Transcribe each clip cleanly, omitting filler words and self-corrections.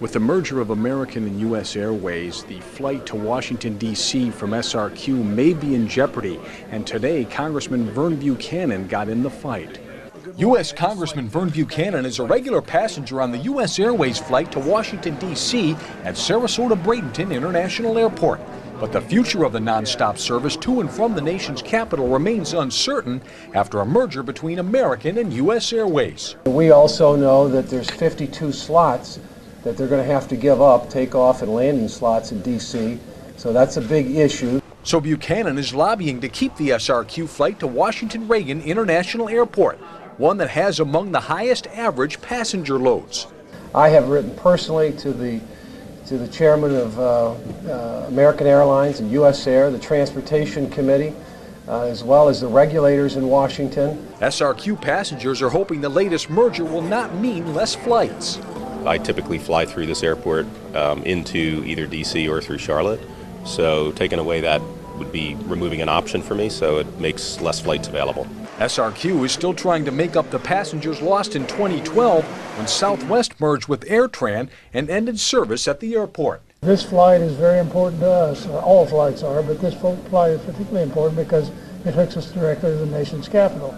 With the merger of American and U.S. Airways, the flight to Washington, D.C. from SRQ may be in jeopardy, and today Congressman Vern Buchanan got in the fight. U.S. Congressman Vern Buchanan is a regular passenger on the U.S. Airways flight to Washington, D.C. at Sarasota-Bradenton International Airport. But the future of the nonstop service to and from the nation's capital remains uncertain after a merger between American and U.S. Airways. We also know that there's 52 slots that they're going to have to give up, takeoff and landing slots in D.C., so that's a big issue. So Buchanan is lobbying to keep the SRQ flight to Washington Reagan International Airport, one that has among the highest average passenger loads. I have written personally to the chairman of American Airlines and U.S. Air, the Transportation Committee, as well as the regulators in Washington. SRQ passengers are hoping the latest merger will not mean less flights. I typically fly through this airport into either D.C. or through Charlotte, so taking away that would be removing an option for me, so it makes less flights available. SRQ is still trying to make up the passengers lost in 2012 when Southwest merged with AirTran and ended service at the airport. This flight is very important to us. All flights are, but this flight is particularly important because it hooks us directly to the nation's capital.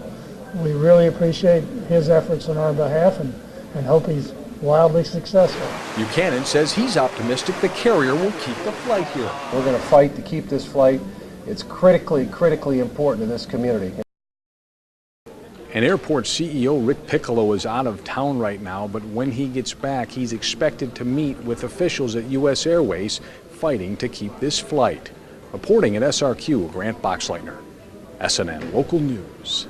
We really appreciate his efforts on our behalf and hope he's wildly successful. Buchanan says he's optimistic the carrier will keep the flight here. We're going to fight to keep this flight. It's critically important to this community. And airport CEO Rick Piccolo is out of town right now, but when he gets back, he's expected to meet with officials at U.S. Airways fighting to keep this flight. Reporting at SRQ, Grant Boxleitner, SNN Local News.